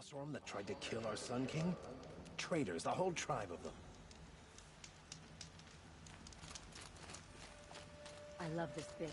Oseram that tried to kill our Sun King? Traitors, the whole tribe of them. I love this bit.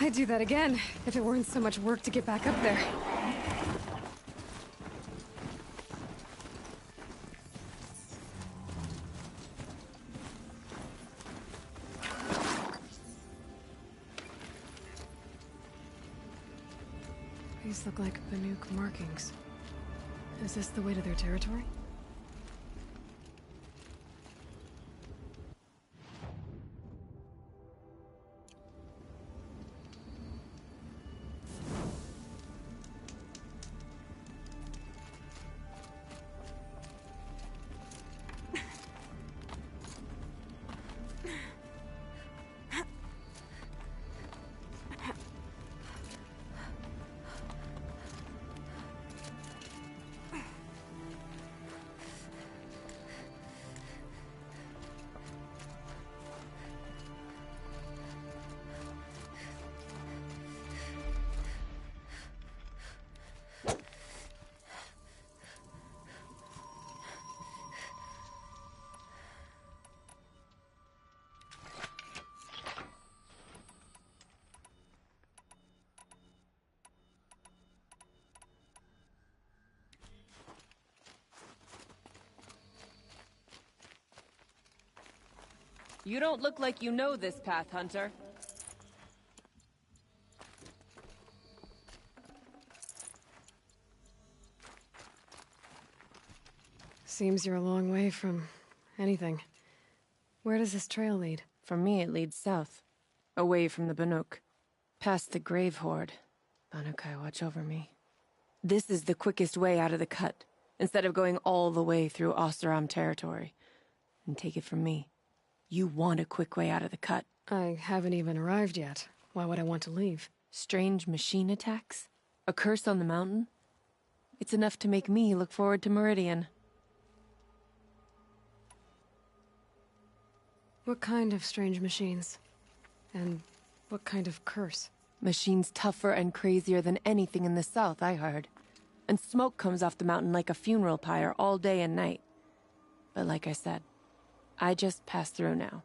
I'd do that again, if it weren't so much work to get back up there. These look like Banuk markings. Is this the way to their territory? You don't look like you know this path, Hunter. Seems you're a long way from anything. Where does this trail lead? For me, it leads south. Away from the Banuk. Past the Grave Horde. Banukai, watch over me. This is the quickest way out of the cut, instead of going all the way through Oseram territory. And take it from me. You want a quick way out of the cut. I haven't even arrived yet. Why would I want to leave? Strange machine attacks? A curse on the mountain? It's enough to make me look forward to Meridian. What kind of strange machines? And what kind of curse? Machines tougher and crazier than anything in the south, I heard. And smoke comes off the mountain like a funeral pyre all day and night. But like I said, I just passed through now.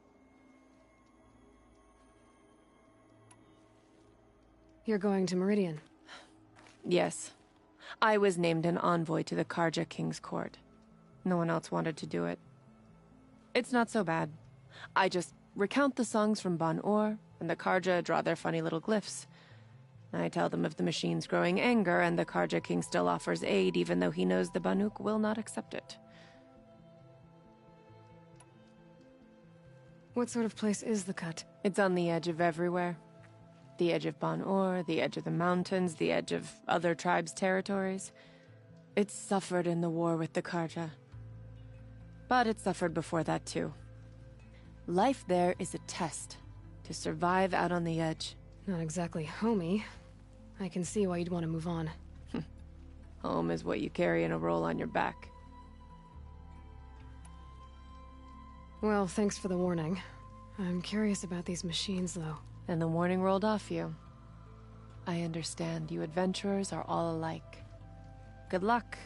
You're going to Meridian? Yes. I was named an envoy to the Karja King's court. No one else wanted to do it. It's not so bad. I just recount the songs from Ban-Ur, and the Karja draw their funny little glyphs. I tell them of the machine's growing anger, and the Karja King still offers aid even though he knows the Banuk will not accept it. What sort of place is the cut? It's on the edge of everywhere. The edge of Ban-Ur, the edge of the mountains, the edge of other tribes' territories. It's suffered in the war with the Karja. But it suffered before that too. Life there is a test to survive out on the edge. Not exactly homey. I can see why you'd want to move on. Home is what you carry in a roll on your back. Well, thanks for the warning. I'm curious about these machines, though. And the warning rolled off you. I understand you adventurers are all alike. Good luck.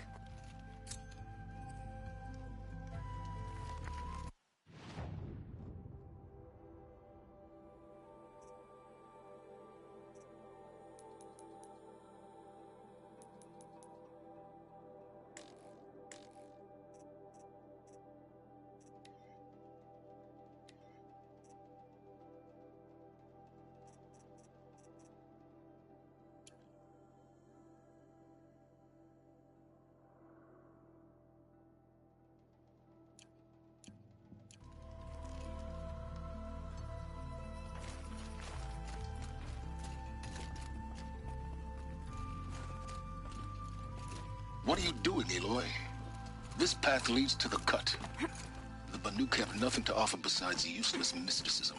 What are you doing, Aloy? This path leads to the cut. The Banuk have nothing to offer besides useless mysticism.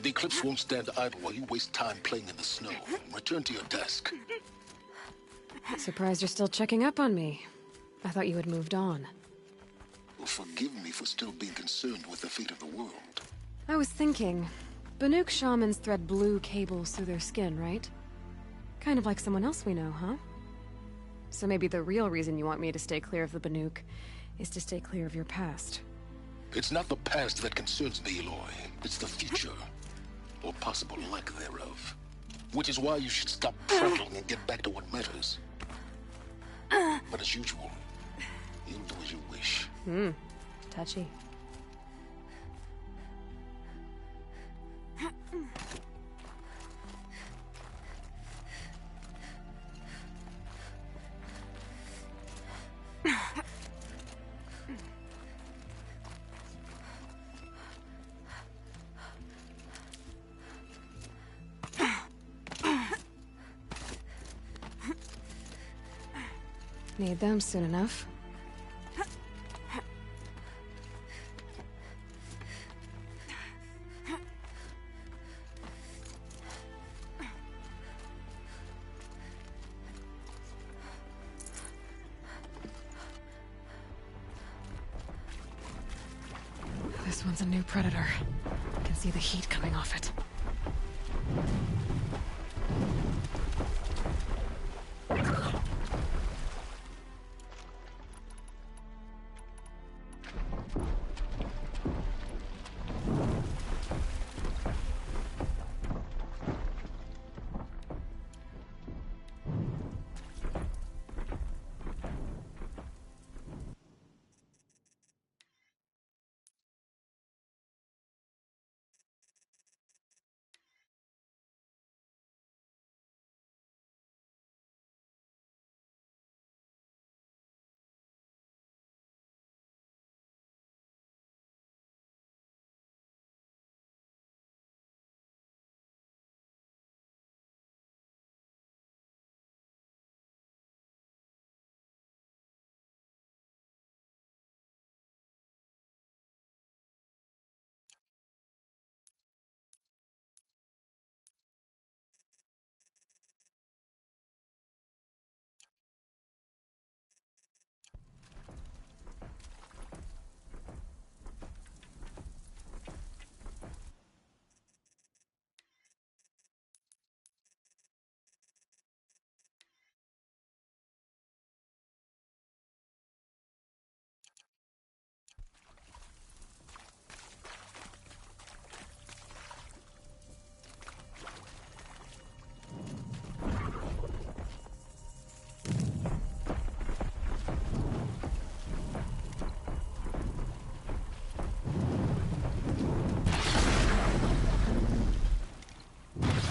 The Eclipse won't stand idle while you waste time playing in the snow. Return to your desk. Surprised you're still checking up on me. I thought you had moved on. Well, forgive me for still being concerned with the fate of the world. I was thinking, Banuk shamans thread blue cables through their skin, right? Kind of like someone else we know, huh? So maybe the real reason you want me to stay clear of the Banuk is to stay clear of your past. It's not the past that concerns me, Aloy. It's the future. Or possible lack thereof. Which is why you should stop prattling and get back to what matters. But as usual, you'll do as you wish. Touchy. Need them soon enough. This one's a new predator. I can see the heat coming off it.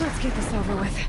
Let's get this over with.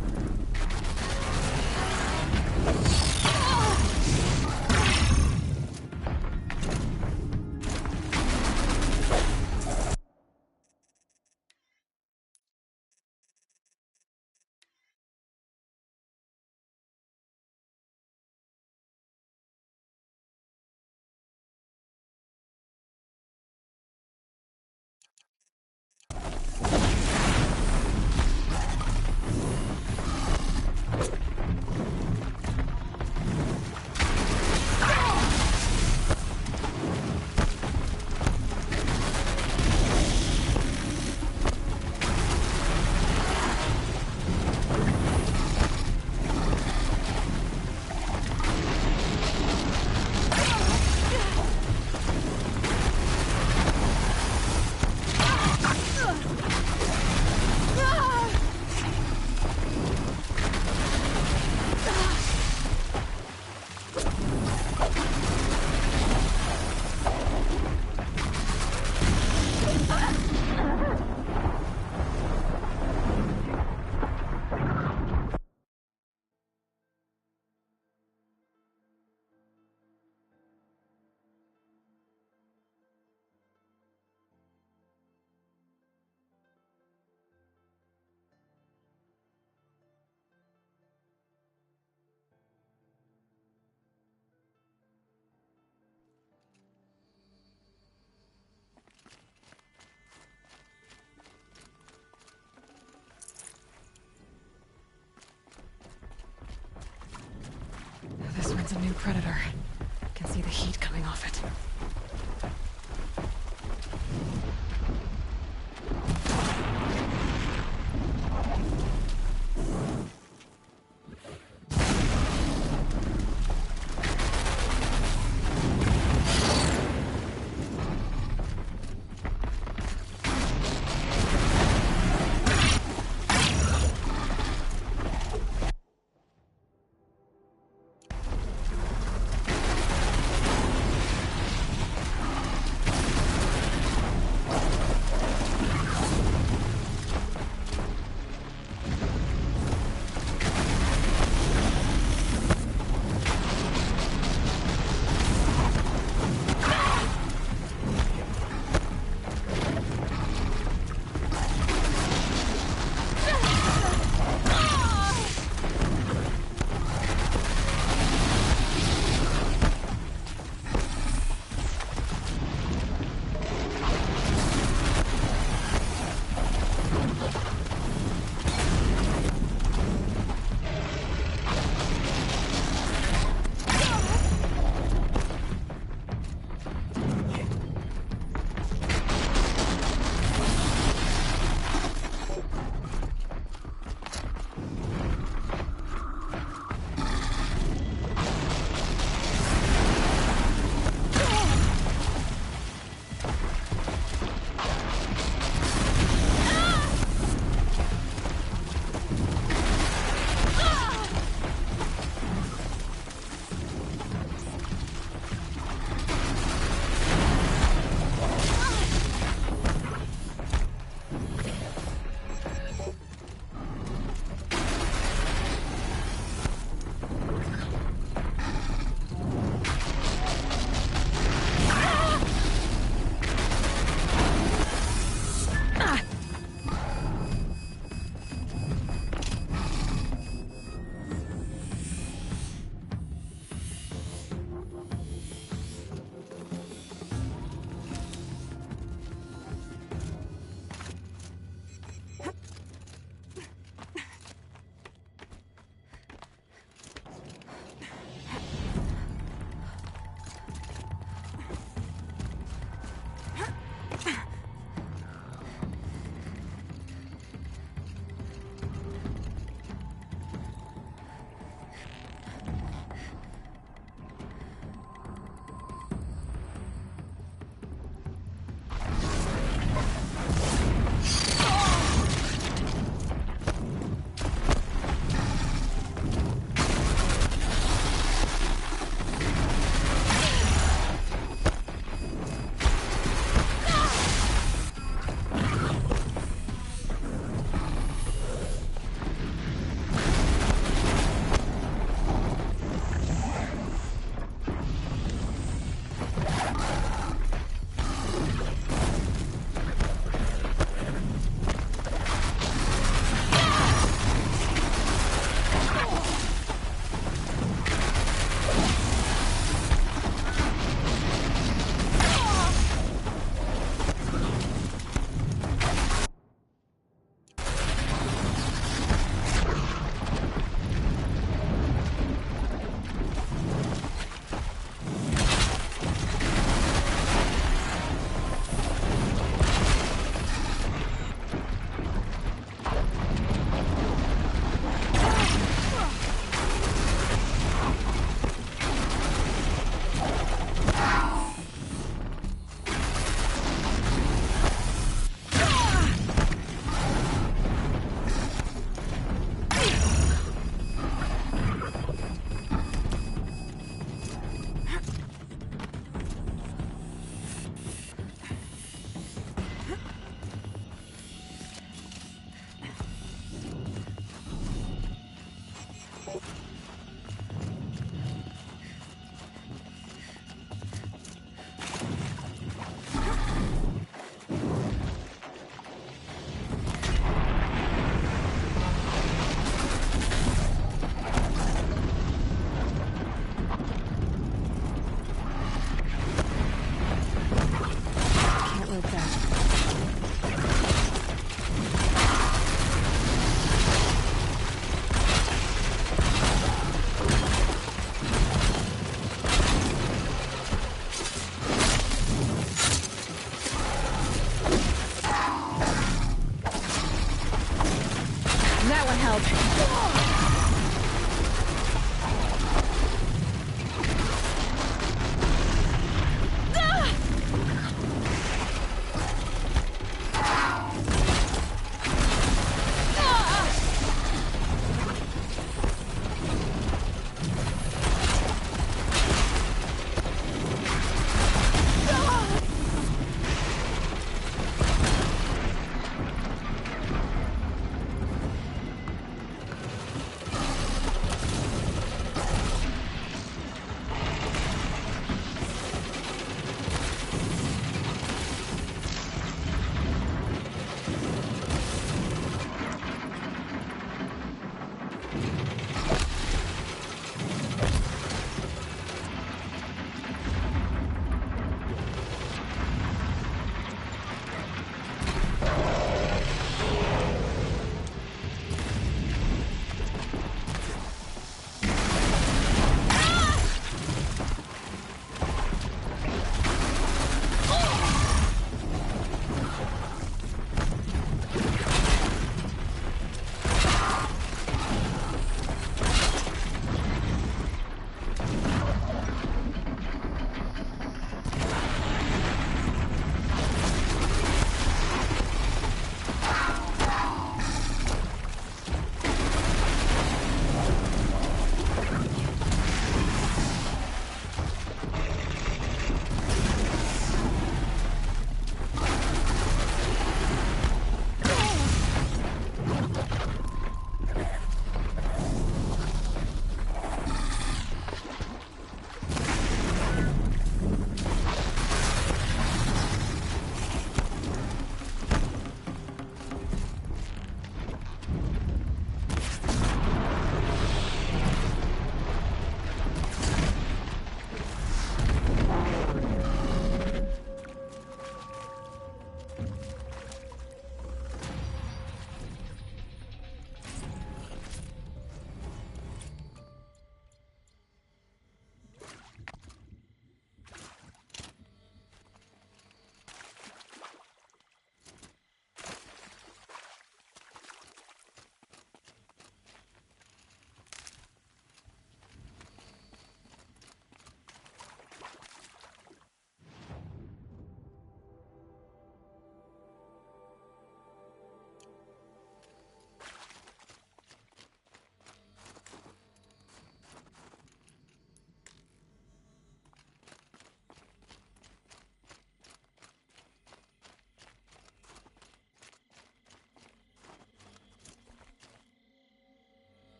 This one's a new predator. I can see the heat coming off it.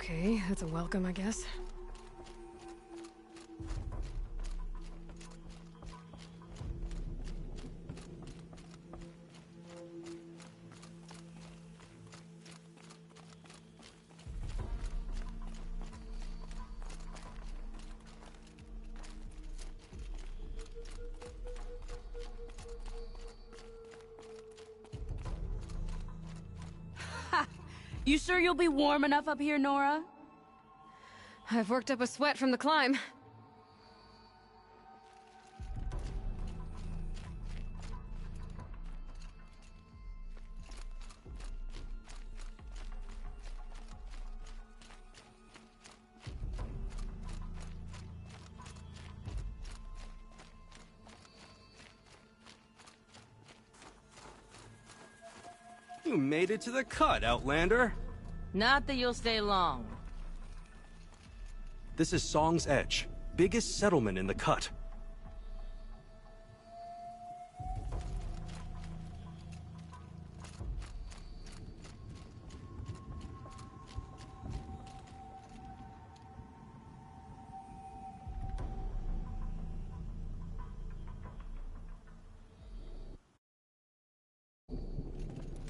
Okay, that's a welcome, I guess. You sure you'll be warm enough up here, Nora? I've worked up a sweat from the climb. You made it to the cut, Outlander. Not that you'll stay long. This is Song's Edge, biggest settlement in the cut.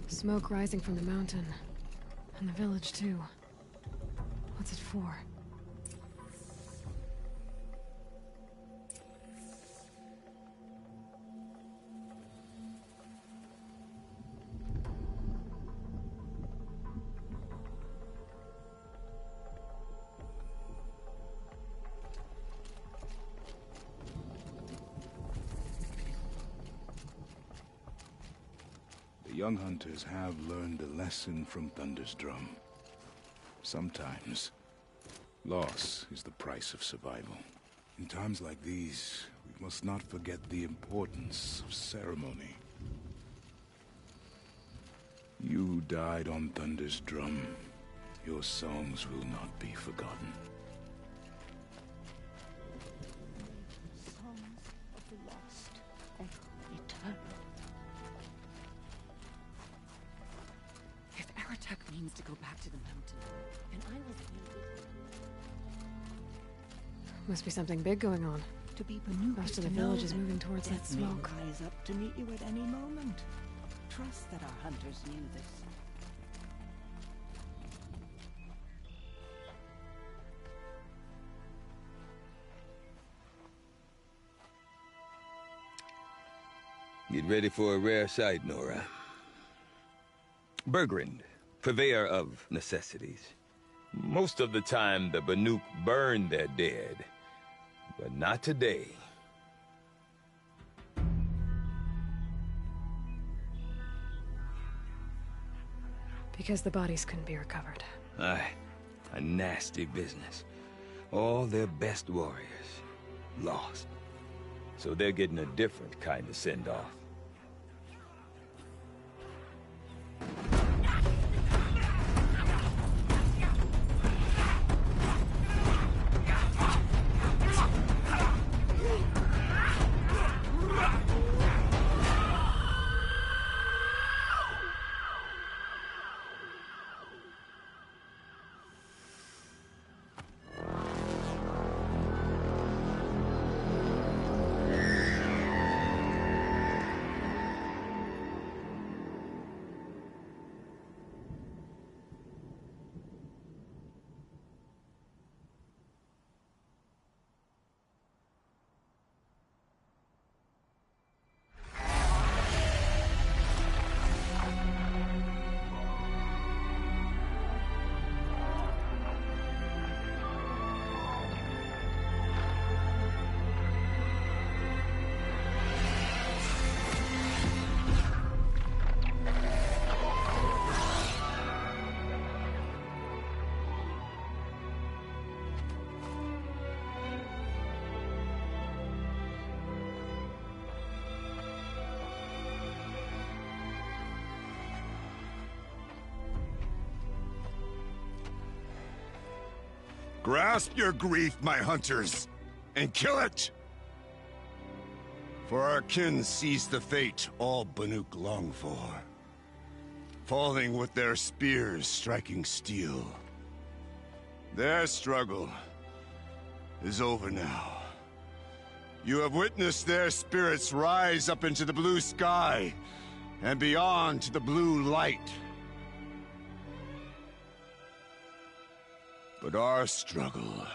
Smoke rising from the mountain. And the village, too. What's it for? The young hunters have learned a lesson from Thunder's Drum. Sometimes, loss is the price of survival. In times like these, we must not forget the importance of ceremony. You who died on Thunder's Drum, your songs will not be forgotten. Songs of the lost echo eternal. If Aratak means to go back to the mountain, then I will be Must be something big going on. To be Banuk Most is of the to know village is that moving towards that death may smoke. rise up to meet you at any moment. Trust that our hunters knew this. Get ready for a rare sight, Nora. Bergrand, purveyor of necessities. Most of the time, the Banuk burn their dead, but not today. Because the bodies couldn't be recovered. Aye, a nasty business. All their best warriors lost. So they're getting a different kind of send-off. Grasp your grief, my hunters, and kill it! For our kin sees the fate all Banuk long for. Falling with their spears striking steel. Their struggle is over now. You have witnessed their spirits rise up into the blue sky and beyond to the blue light. But our struggle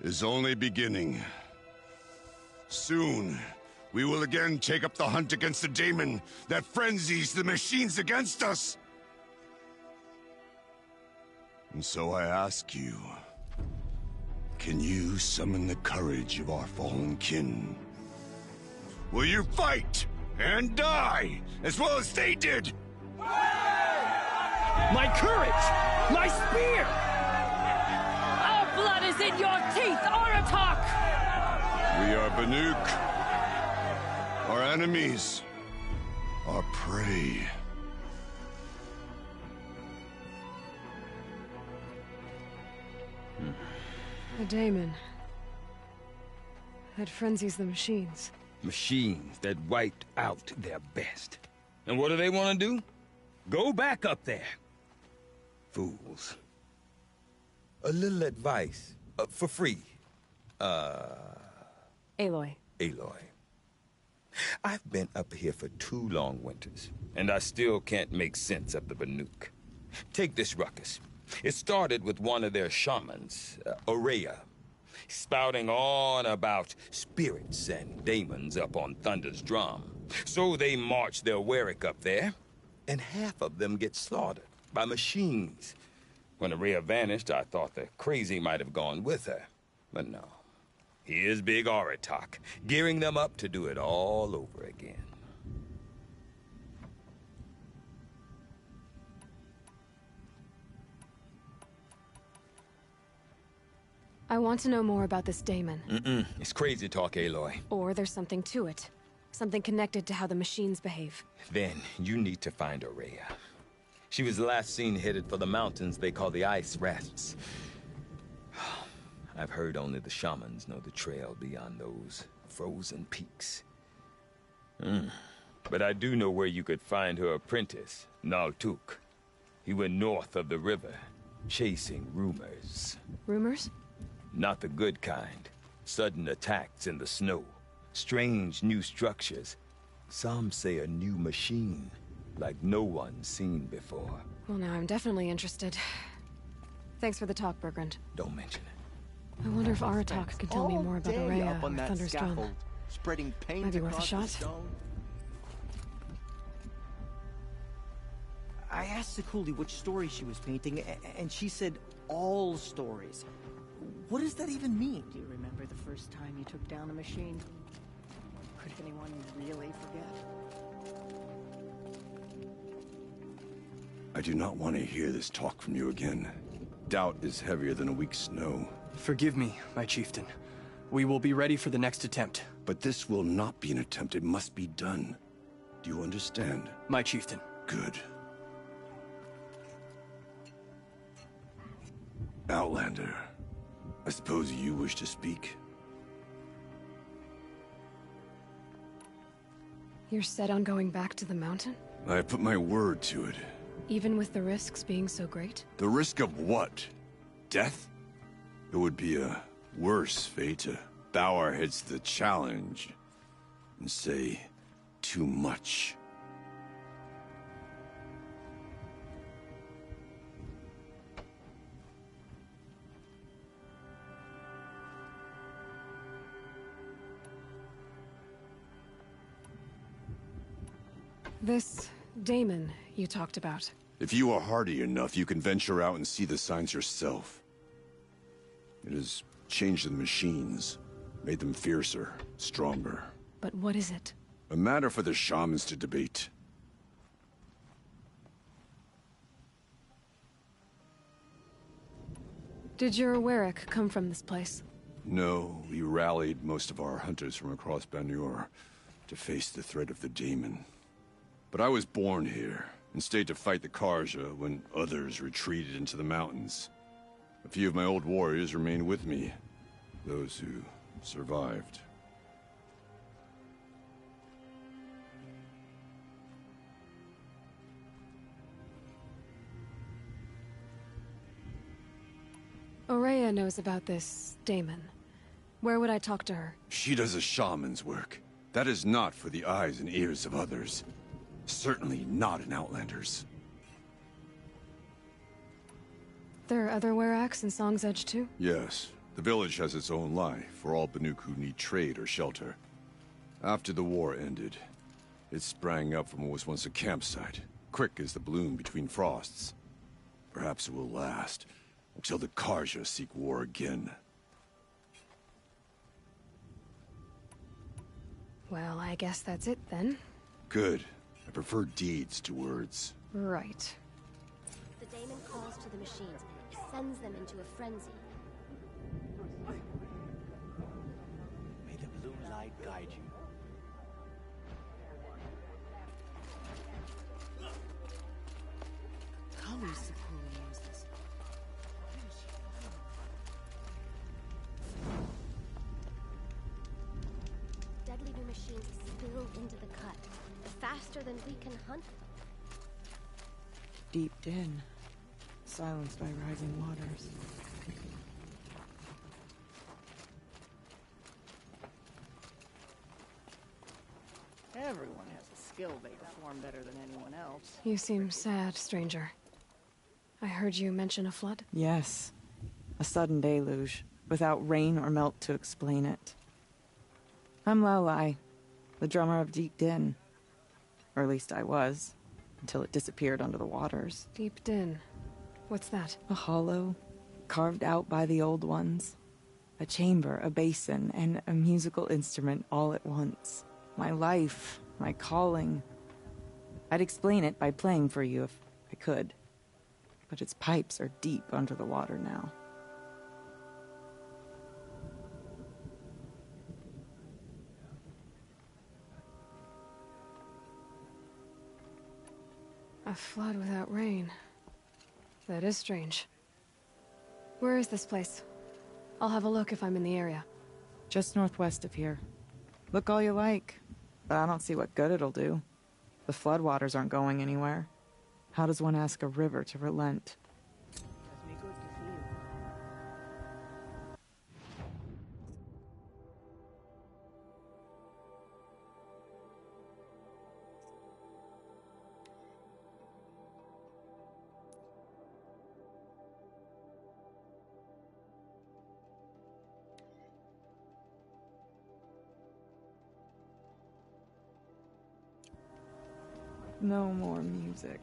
is only beginning. Soon, we will again take up the hunt against the daemon that frenzies the machines against us. And so I ask you, can you summon the courage of our fallen kin? Will you fight and die as well as they did? My courage! My spear! Our blood is in your teeth, Aratak! We are Banuk. Our enemies. Our prey. A daemon. That frenzies the machines. Machines that wiped out their best. And what do they want to do? Go back up there. Fools. A little advice. For free. Aloy. Aloy. I've been up here for 2 long winters, and I still can't make sense of the Banuk. Take this ruckus. It started with one of their shamans, Ourea, spouting on about spirits and daemons up on Thunder's drum. So they march their Warwick up there, and half of them get slaughtered by machines. When Ourea vanished, I thought the crazy might have gone with her, but no. Here's Big Aratak, gearing them up to do it all over again. I want to know more about this daemon. It's crazy talk, Aloy. Or there's something to it. Something connected to how the machines behave. Then you need to find Ourea. She was last seen headed for the mountains they call the Ice Rafts. I've heard only the shamans know the trail beyond those frozen peaks. But I do know where you could find her apprentice, Naltuk. He went north of the river, chasing rumors. Rumors? Not the good kind. Sudden attacks in the snow. Strange new structures. Some say a new machine, like no one's seen before. Well, now I'm definitely interested. Thanks for the talk, Bergrand. Don't mention it. I wonder if Aratak can tell me more about Ourea up on or that Thunder's drum. scaffold, spreading paint Might be worth a across the shot. stone. I asked Sekuli which story she was painting, and she said all stories. What does that even mean? Do you remember the first time you took down a machine? Could anyone really forget? I do not want to hear this talk from you again. Doubt is heavier than a week's snow. Forgive me, my chieftain. We will be ready for the next attempt. But this will not be an attempt. It must be done. Do you understand? My chieftain. Good. Outlander, I suppose you wish to speak? You're set on going back to the mountain? I have put my word to it. Even with the risks being so great? The risk of what? Death? It would be a worse fate to bow our heads to the challenge and say too much. This daemon you talked about. If you are hardy enough, you can venture out and see the signs yourself. It has changed the machines, made them fiercer, stronger. But what is it? A matter for the shamans to debate. Did your Warwick come from this place? No, we rallied most of our hunters from across Banur to face the threat of the daemon. But I was born here, and stayed to fight the Carja when others retreated into the mountains. A few of my old warriors remained with me, those who survived. Aurea knows about this Damon. Where would I talk to her? She does a shaman's work. That is not for the eyes and ears of others. Certainly not an Outlander's. There are other Weraks in Song's Edge too? Yes. The village has its own life for all Banuk who need trade or shelter. After the war ended, it sprang up from what was once a campsite, quick as the bloom between frosts. Perhaps it will last, until the Carja seek war again. Well, I guess that's it then. Good. I prefer deeds to words. Right. The daemon calls to the machines, sends them into a frenzy. May the blue light guide you. Kami's supposed to use this. Deadly new machines spill into the cut, faster than we can hunt them. Deep Din, silenced by rising waters. Everyone has a skill they perform better than anyone else. You seem sad, stranger. I heard you mention a flood? Yes. A sudden deluge, without rain or melt to explain it. I'm Laolai, the drummer of Deep Din. Or at least I was, until it disappeared under the waters. Deep Din. What's that? A hollow, carved out by the old ones. A chamber, a basin, and a musical instrument all at once. My life, my calling. I'd explain it by playing for you if I could. But its pipes are deep under the water now. A flood without rain. That is strange. Where is this place? I'll have a look if I'm in the area. Just northwest of here. Look all you like, but I don't see what good it'll do. The floodwaters aren't going anywhere. How does one ask a river to relent? Does me good to see you. No more music.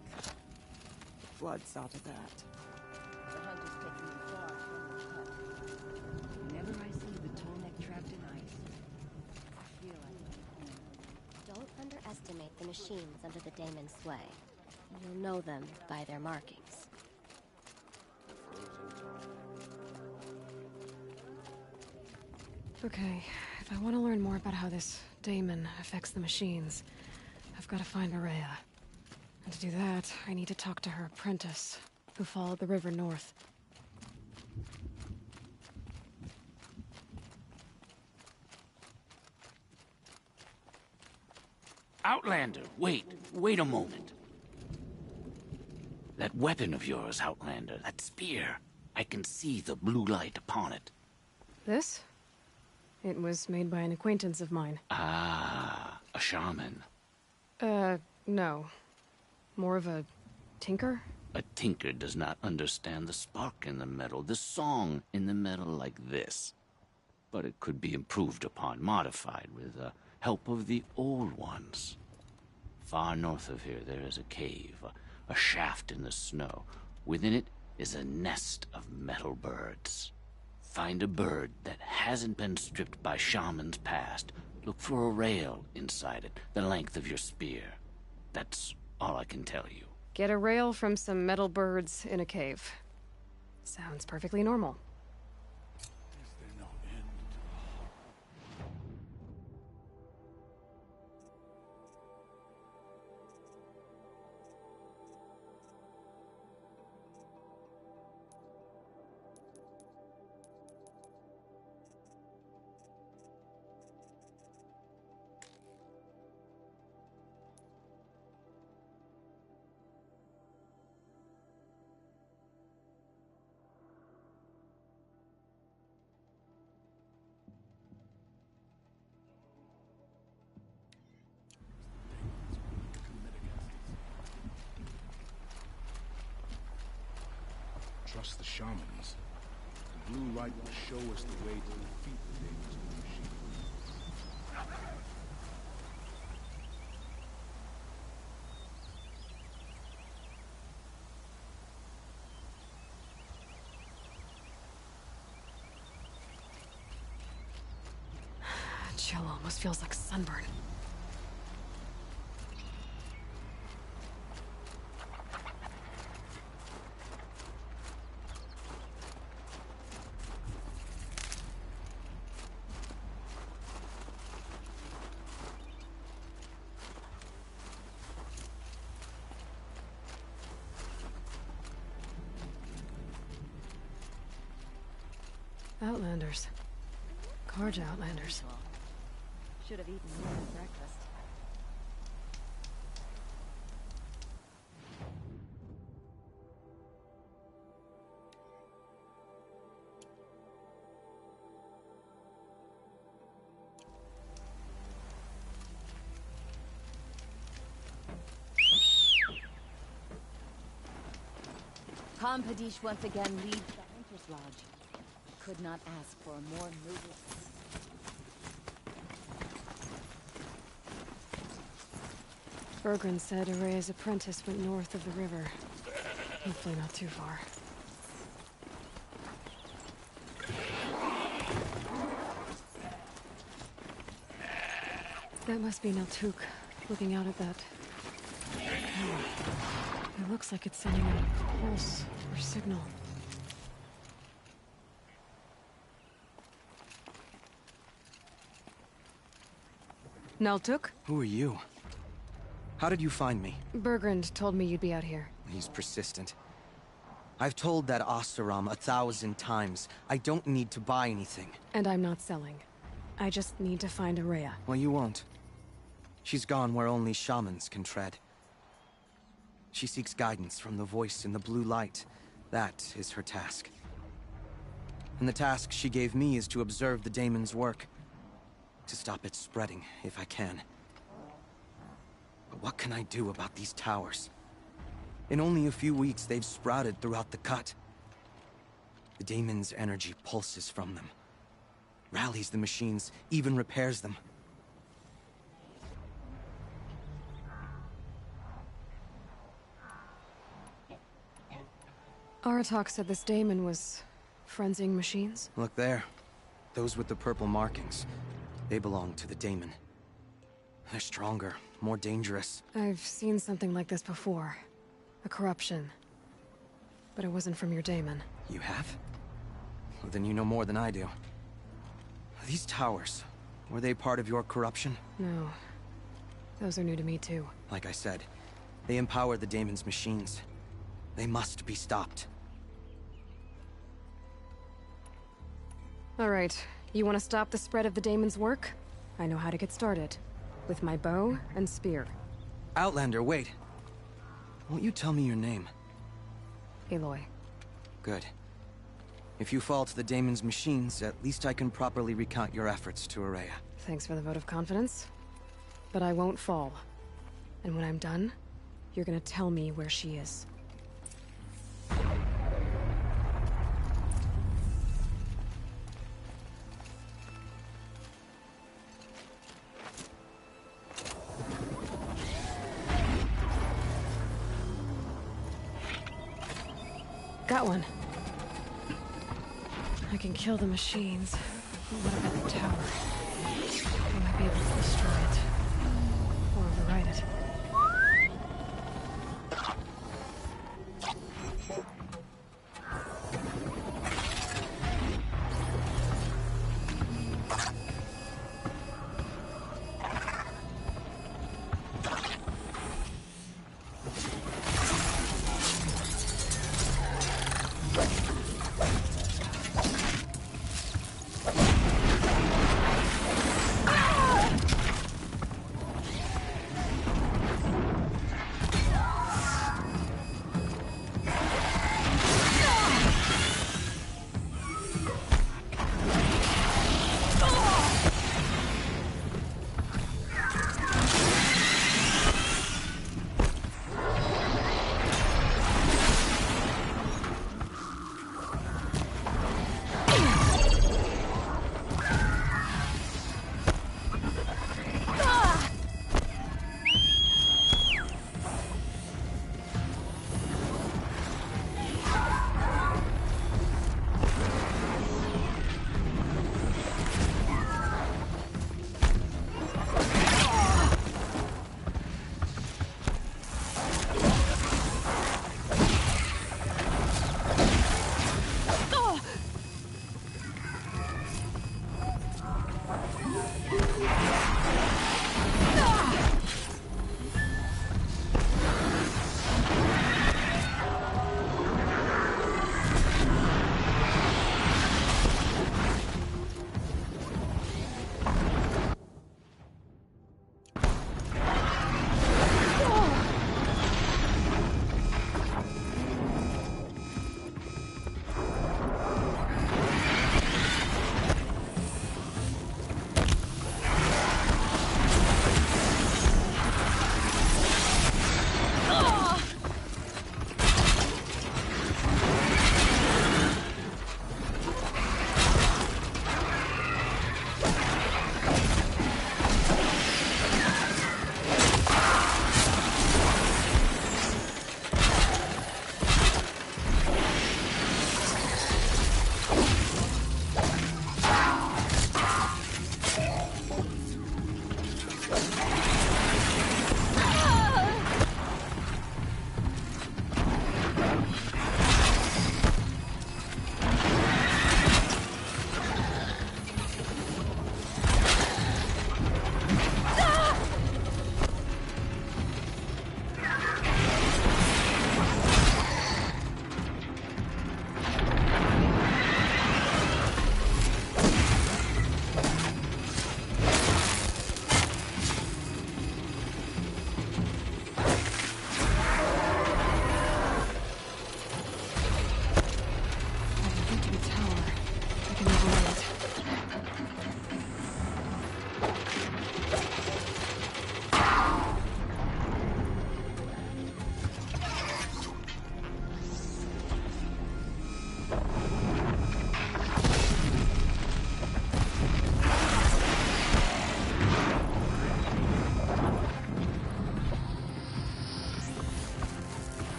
Flood's out of that. The hunt is taking me far from the cut. Whenever I see the Tolnek trapped in ice, I feel like Don't underestimate the machines under the daemon's sway. You'll know them by their markings. Okay, if I want to learn more about how this daemon affects the machines, I've got to find Aurea. And to do that, I need to talk to her apprentice, who followed the river north. Outlander, wait a moment. That weapon of yours, Outlander, that spear, I can see the blue light upon it. This? It was made by an acquaintance of mine. Ah, a shaman. No. More of a tinker? A tinker does not understand the spark in the metal, the song in the metal like this. But it could be improved upon, modified, with the help of the old ones. Far north of here there is a cave, a shaft in the snow. Within it is a nest of metal birds. Find a bird that hasn't been stripped by shamans past. Look for a rail inside it, the length of your spear. That's all I can tell you. Get a rail from some metal birds in a cave. Sounds perfectly normal. trust the shamans. The blue light will show us the way to defeat the Damon's machine. Chill almost feels like sunburn. Outlanders. Carja Outlanders. Should have eaten more than breakfast. Kampadish once again leads the Hunter's Lodge. Could not ask for a more noble. Bergren said Araya's apprentice went north of the river. Hopefully not too far. That must be Naltuk, looking out at that tower. It looks like it's sending out a pulse or signal. Naltuk? Who are you? How did you find me? Bergrand told me you'd be out here. He's persistent. I've told that Oseram 1,000 times. I don't need to buy anything. And I'm not selling. I just need to find Araya. Well, you won't. She's gone where only shamans can tread. She seeks guidance from the voice in the blue light. That is her task. And the task she gave me is to observe the daemon's work. To stop it spreading, if I can. But what can I do about these towers? In only a few weeks, they've sprouted throughout the cut. The daemon's energy pulses from them. Rallies the machines, even repairs them. Aratak said this daemon was frenzying machines? Look there. Those with the purple markings. They belong to the daemon. They're stronger, more dangerous. I've seen something like this before. A corruption. But it wasn't from your daemon. You have? Well, then you know more than I do. These towers, were they part of your corruption? No. Those are new to me too. Like I said, they empower the daemon's machines. They must be stopped. All right. You want to stop the spread of the daemon's work? I know how to get started. With my bow and spear. Outlander, wait. Won't you tell me your name? Aloy. Good. If you fall to the daemon's machines, at least I can properly recount your efforts to Araya. Thanks for the vote of confidence. But I won't fall. And when I'm done, you're gonna tell me where she is. Got one. I can kill the machines. But what about the tower? I might be able to destroy it. Or override it.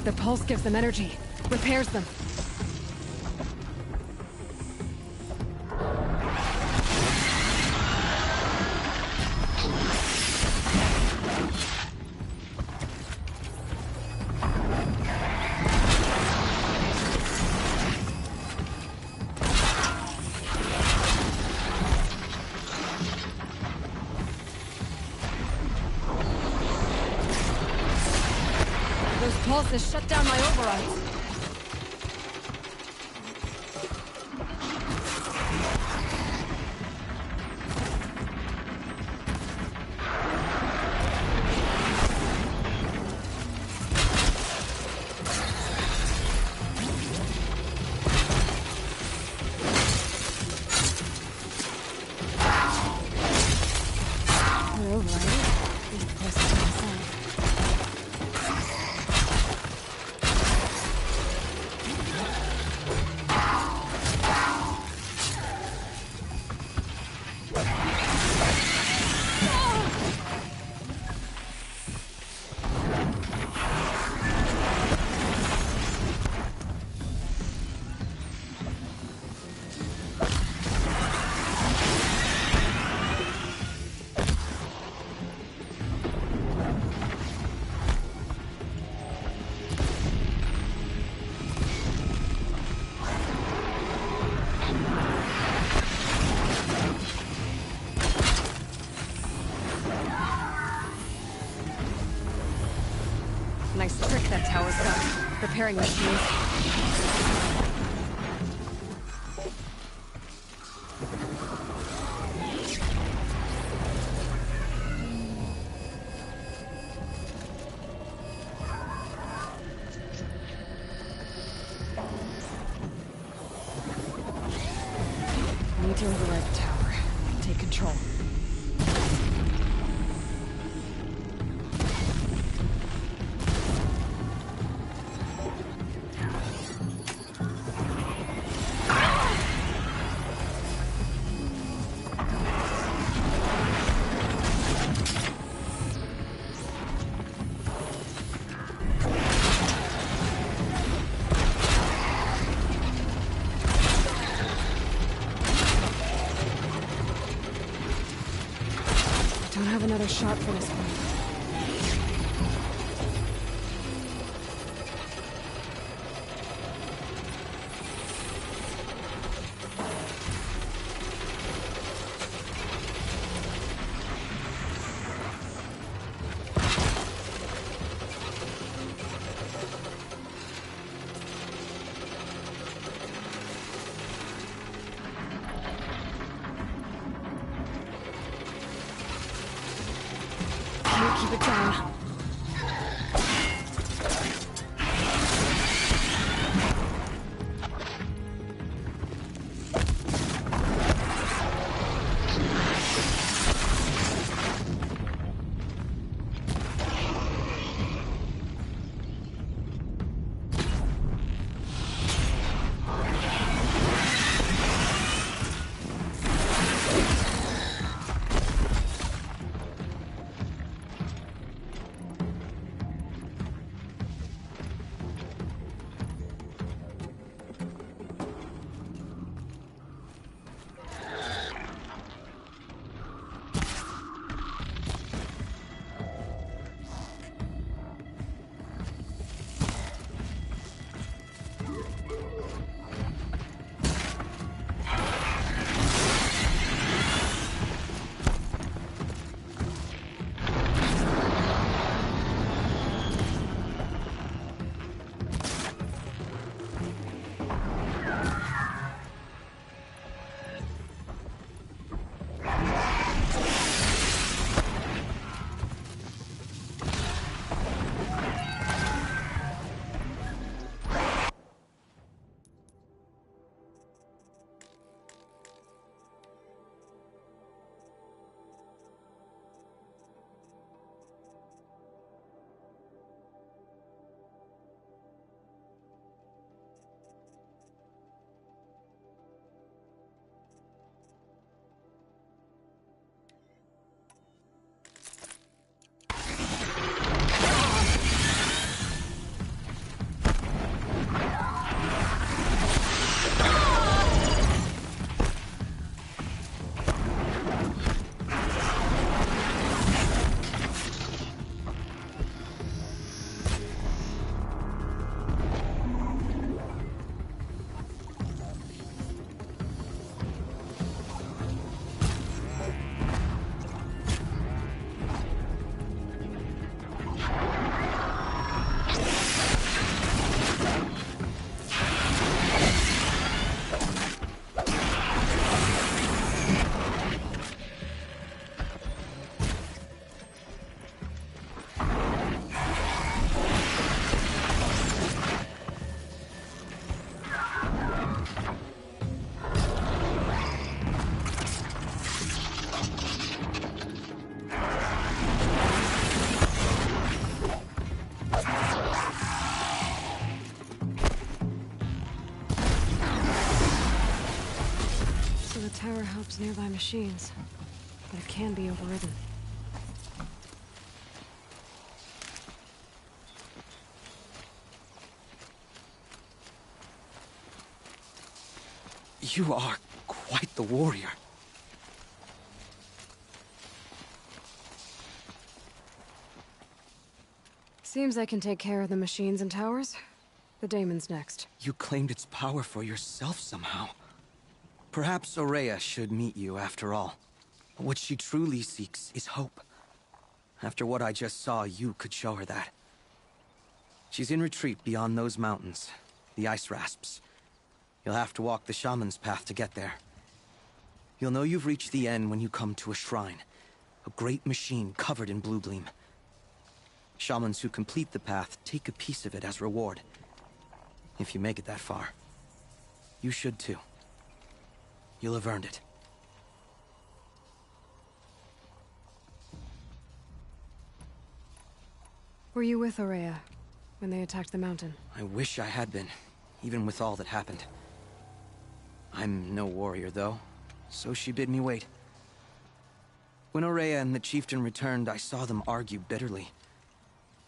The pulse gives them energy, repairs them. Pulses shut down my overrides. Nice trick that tower's got. Repairing machines. Need to override the tower. Take control. Don't have another shot for this one. Keep it down. nearby machines, but it can be overridden. You are quite the warrior. Seems I can take care of the machines and towers. The daemon's next. You claimed its power for yourself somehow. Perhaps Ourea should meet you after all. What she truly seeks is hope. After what I just saw, you could show her that. She's in retreat beyond those mountains, the ice rasps. You'll have to walk the shaman's path to get there. You'll know you've reached the end when you come to a shrine. A great machine covered in blue gleam. Shamans who complete the path take a piece of it as reward. If you make it that far, you should too. You'll have earned it. Were you with Ourea when they attacked the mountain? I wish I had been, even with all that happened. I'm no warrior, though, so she bid me wait. When Ourea and the chieftain returned, I saw them argue bitterly.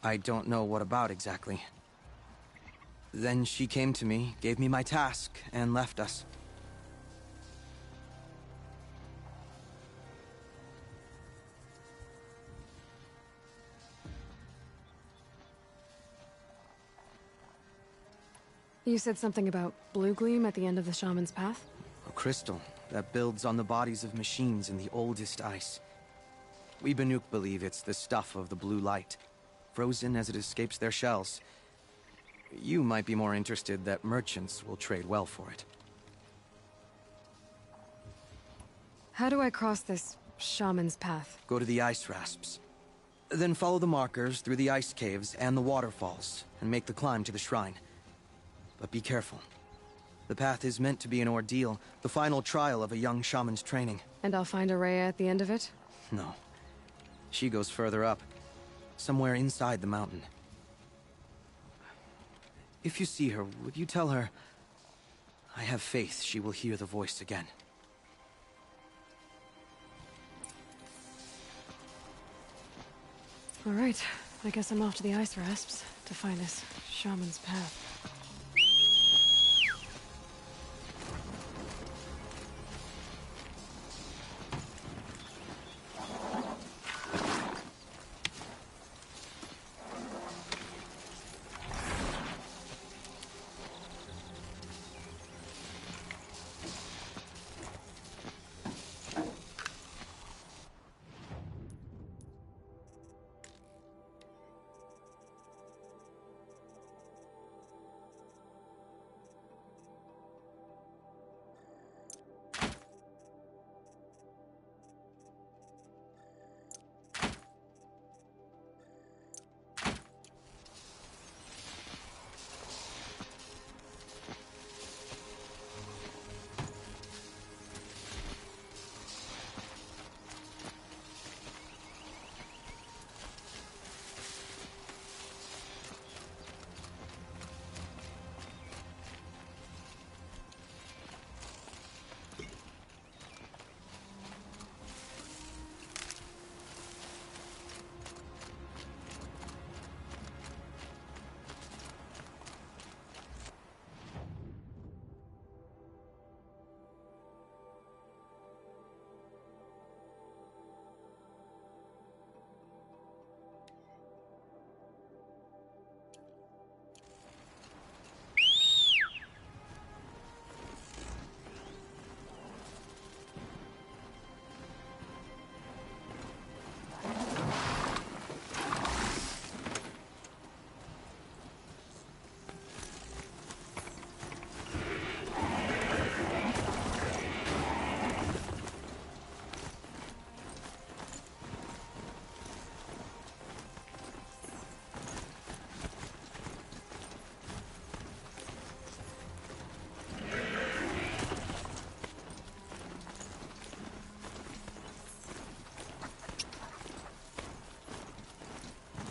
I don't know what about exactly. Then she came to me, gave me my task, and left us. You said something about blue gleam at the end of the shaman's path? A crystal that builds on the bodies of machines in the oldest ice. We Banuk believe it's the stuff of the blue light, frozen as it escapes their shells. You might be more interested that merchants will trade well for it. How do I cross this shaman's path? Go to the ice rasps. Then follow the markers through the ice caves and the waterfalls, and make the climb to the shrine. But be careful. The path is meant to be an ordeal, the final trial of a young shaman's training. And I'll find Ourea at the end of it? No. She goes further up, somewhere inside the mountain. If you see her, would you tell her, I have faith she will hear the voice again. All right, I guess I'm off to the ice rasps to find this shaman's path.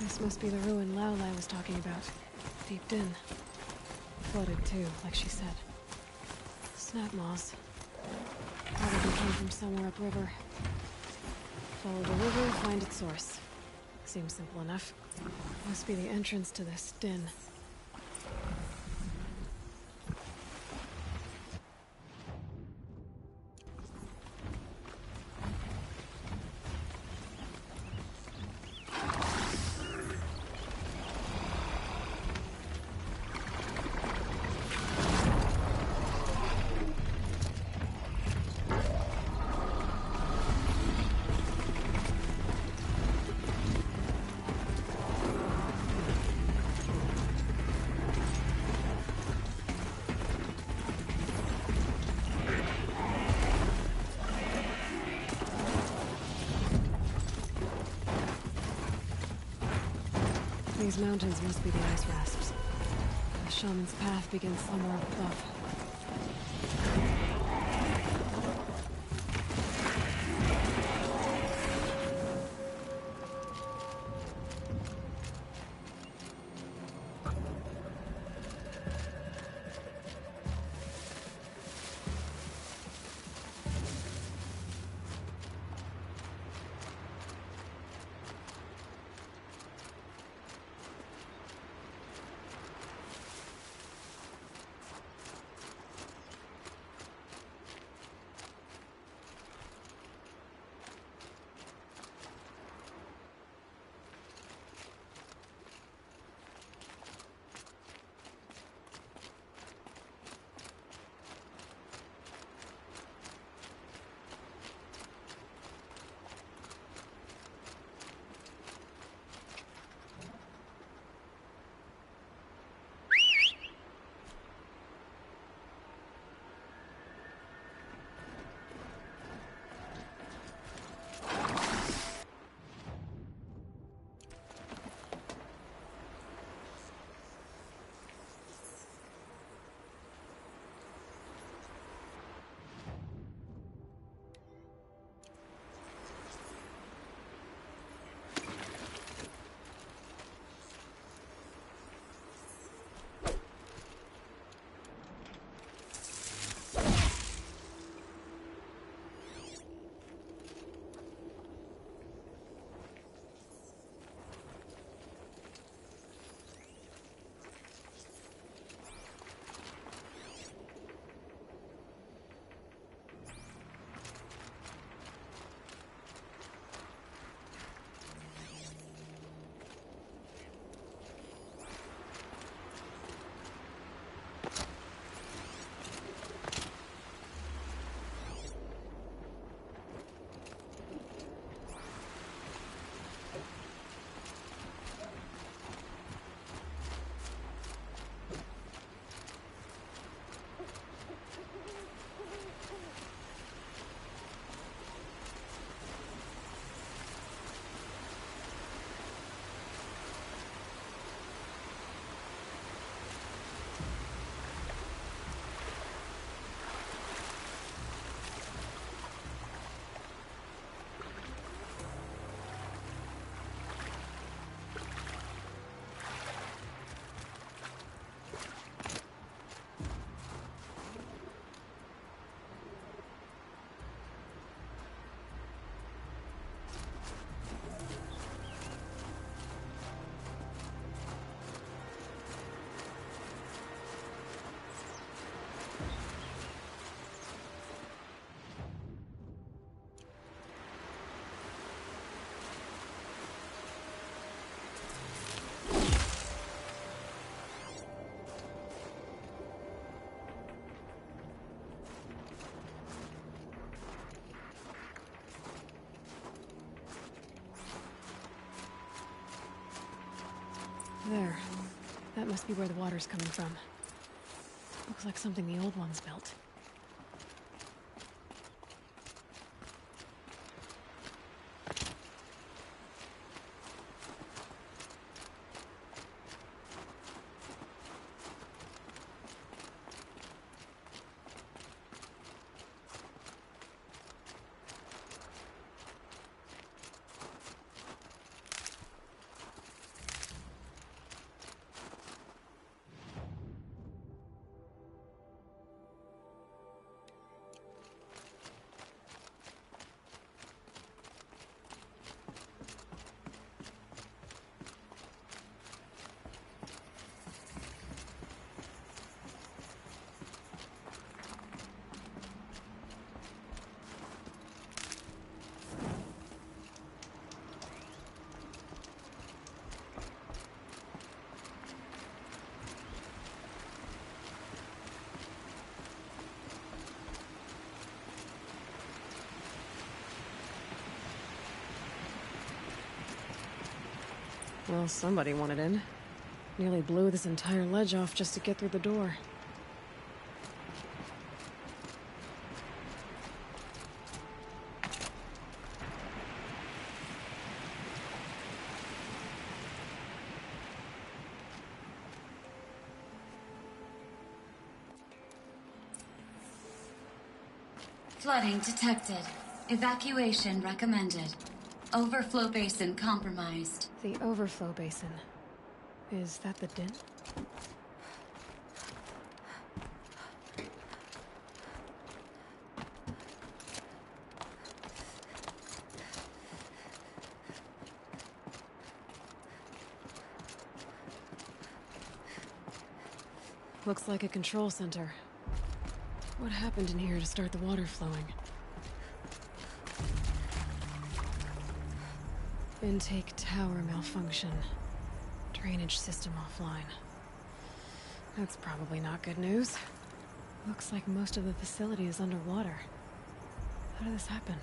This must be the ruin Laolai was talking about. Deep in. Flooded too, like she said. Snap moss. Probably Something came from somewhere upriver. Follow the river, find its source. Seems simple enough. Must be the entrance to this den. These mountains must be the ice rasps. The shaman's path begins somewhere up above. There. That must be where the water's coming from. Looks like something the old ones built. Well, somebody wanted in. Nearly blew this entire ledge off just to get through the door. Flooding detected. Evacuation recommended. Overflow basin compromised. The overflow basin. Is that the din? Looks like a control center. What happened in here to start the water flowing? Intake tower malfunction. Drainage system offline. That's probably not good news. Looks like most of the facility is underwater. How did this happen?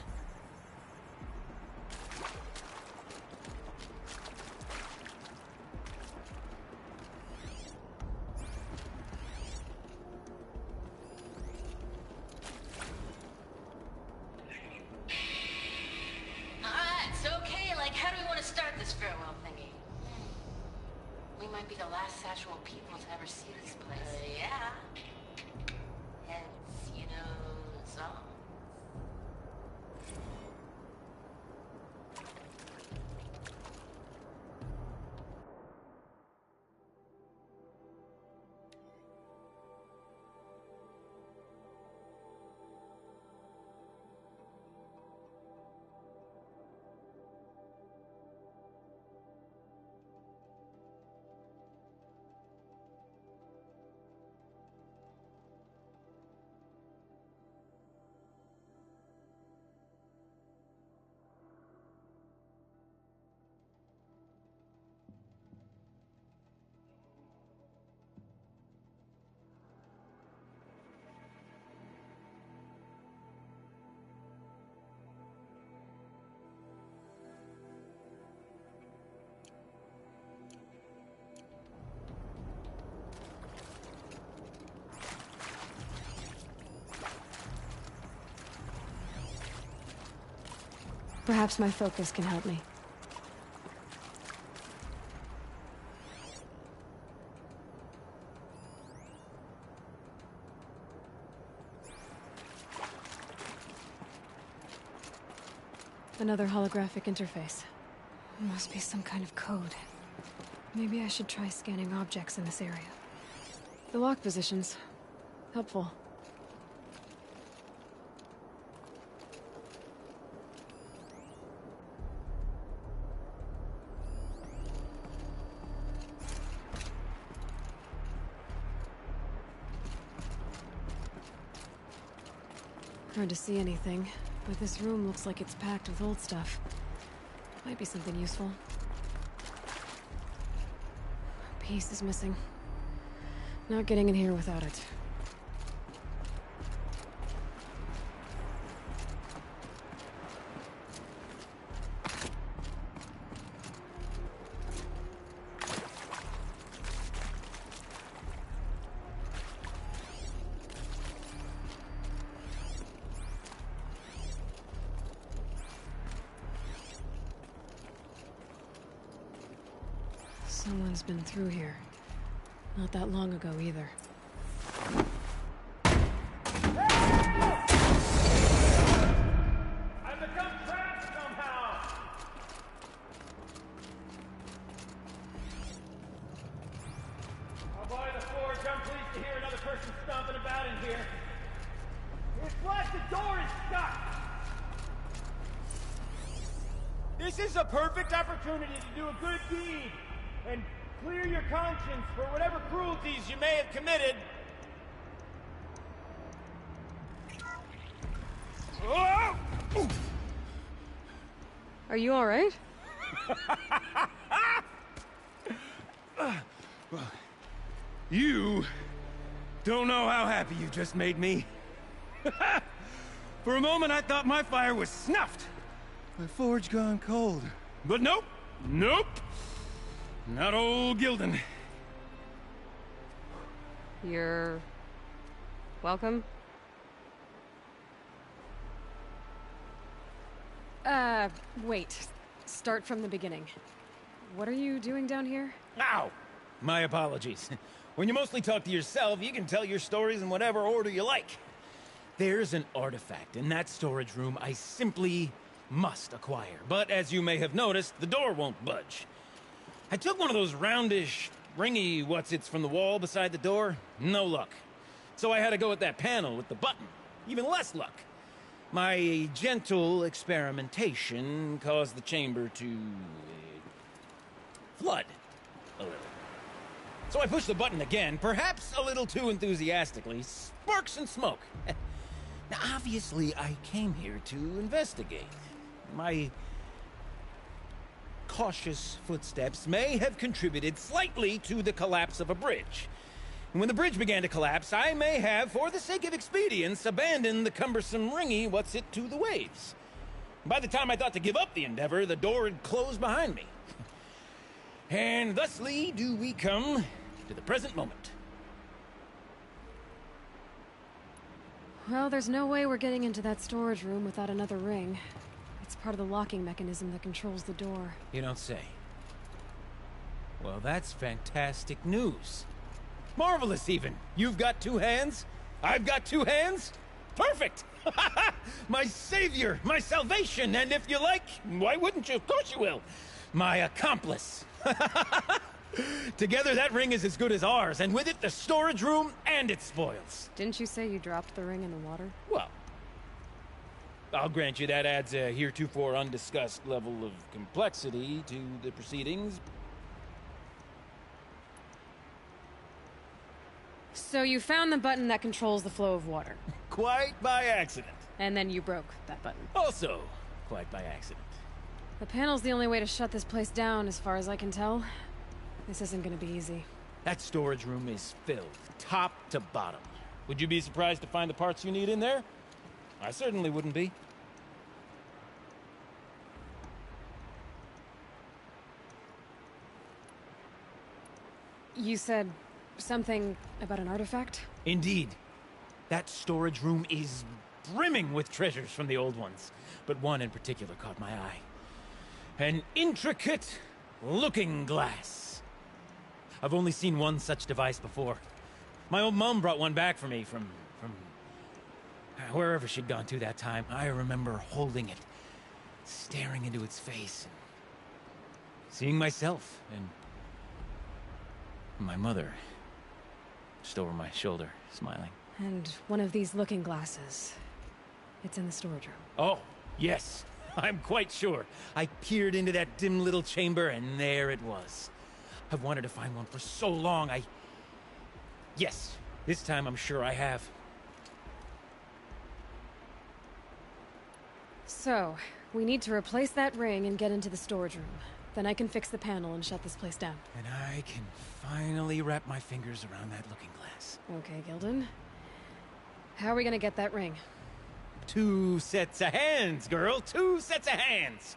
Perhaps my focus can help me. Another holographic interface. Must be some kind of code. Maybe I should try scanning objects in this area. The lock positions. Helpful. Hard to see anything, but this room looks like it's packed with old stuff. Might be something useful. A piece is missing. Not getting in here without it. Someone's been through here. Not that long ago, either. I've become trapped somehow! I'll buy the forge. I'm pleased to hear another person stomping about in here. It's like the door is stuck! This is a perfect opportunity to do a good deed and clear your conscience for whatever cruelties you may have committed. Are you all right? Well, you don't know how happy you just made me. For a moment, I thought my fire was snuffed. My forge gone cold. But nope. Nope. Not old Gildan. You're... welcome? Wait. Start from the beginning. What are you doing down here? Ow! My apologies. When you mostly talk to yourself, you can tell your stories in whatever order you like. There's an artifact in that storage room I simply must acquire. But as you may have noticed, the door won't budge. I took one of those roundish, ringy what's-its from the wall beside the door. No luck. So I had to go with that panel with the button. Even less luck. My gentle experimentation caused the chamber to... flood. A little. So I pushed the button again, perhaps a little too enthusiastically. Sparks and smoke. Now, obviously, I came here to investigate. My cautious footsteps may have contributed slightly to the collapse of a bridge. And when the bridge began to collapse, I may have, for the sake of expedience, abandoned the cumbersome ringy what's-it to the waves. By the time I thought to give up the endeavor, the door had closed behind me. And thusly do we come to the present moment. Well, there's no way we're getting into that storage room without another ring. It's part of the locking mechanism that controls the door. You don't say. Well, that's fantastic news. Marvelous, even. You've got two hands. I've got two hands. Perfect! My savior, my salvation, and if you like, why wouldn't you? Of course you will. My accomplice. Together, that ring is as good as ours, and with it, the storage room and its spoils. Didn't you say you dropped the ring in the water? Well, I'll grant you that adds a heretofore undiscussed level of complexity to the proceedings. So you found the button that controls the flow of water. Quite by accident. And then you broke that button. Also, quite by accident. The panel's the only way to shut this place down, as far as I can tell. This isn't gonna be easy. That storage room is filled, top to bottom. Would you be surprised to find the parts you need in there? I certainly wouldn't be. You said something about an artifact? Indeed. That storage room is brimming with treasures from the old ones, but one in particular caught my eye. An intricate looking glass. I've only seen one such device before. My old mom brought one back for me from wherever she'd gone to that time. I remember holding it, staring into its face, and seeing myself and my mother just over my shoulder, smiling. And one of these looking glasses. It's in the storage room. Oh, yes. I'm quite sure. I peered into that dim little chamber, and there it was. I've wanted to find one for so long, Yes, this time I'm sure I have. So, we need to replace that ring and get into the storage room. Then I can fix the panel and shut this place down. And I can finally wrap my fingers around that looking glass. Okay, Gildan. How are we gonna get that ring? 2 sets of hands, girl. 2 sets of hands.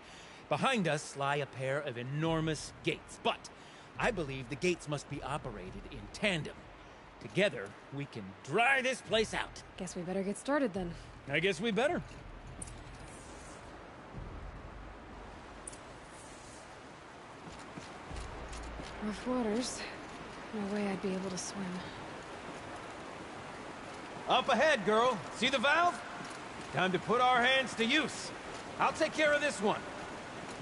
Behind us lie a pair of enormous gates, but I believe the gates must be operated in tandem. Together, we can dry this place out. Guess we better get started then. I guess we better. Rough waters. No way I'd be able to swim. Up ahead, girl. See the valve? Time to put our hands to use. I'll take care of this one.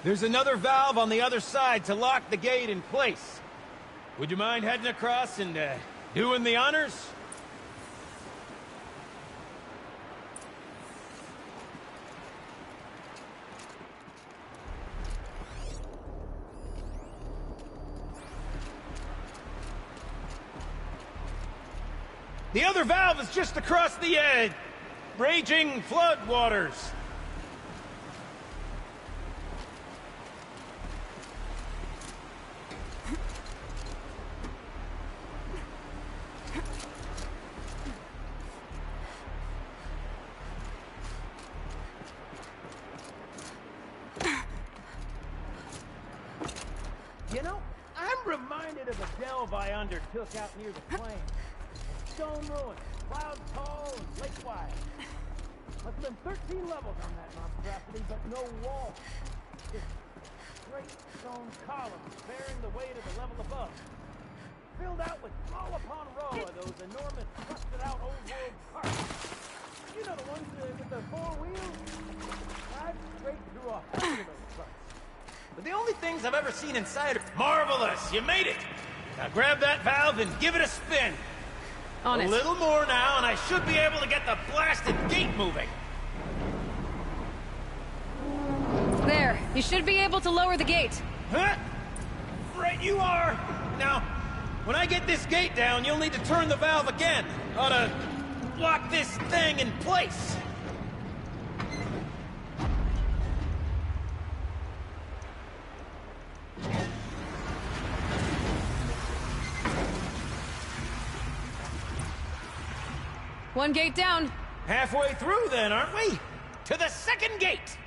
There's another valve on the other side to lock the gate in place. Would you mind heading across and doing the honors? The other valve is just across the raging flood waters. You know, I'm bit of a delve I undertook out near the plain. Stone ruins, cloud tall and lake wide. Must have been 13 levels on that monstrosity, but no walls. Just straight stone columns bearing the weight of the level above. Filled out with row upon row of those enormous, rusted-out old-world carts. You know the ones with the four wheels? I've straight through 100 of those trucks. But the only things I've ever seen inside are... Marvelous! You made it! Now grab that valve and give it a spin. On it. A little more now, and I should be able to get the blasted gate moving. There. You should be able to lower the gate. Huh? Right you are! Now, when I get this gate down, you'll need to turn the valve again. Ought to lock this thing in place. One gate down. Halfway through then, aren't we? To the second gate!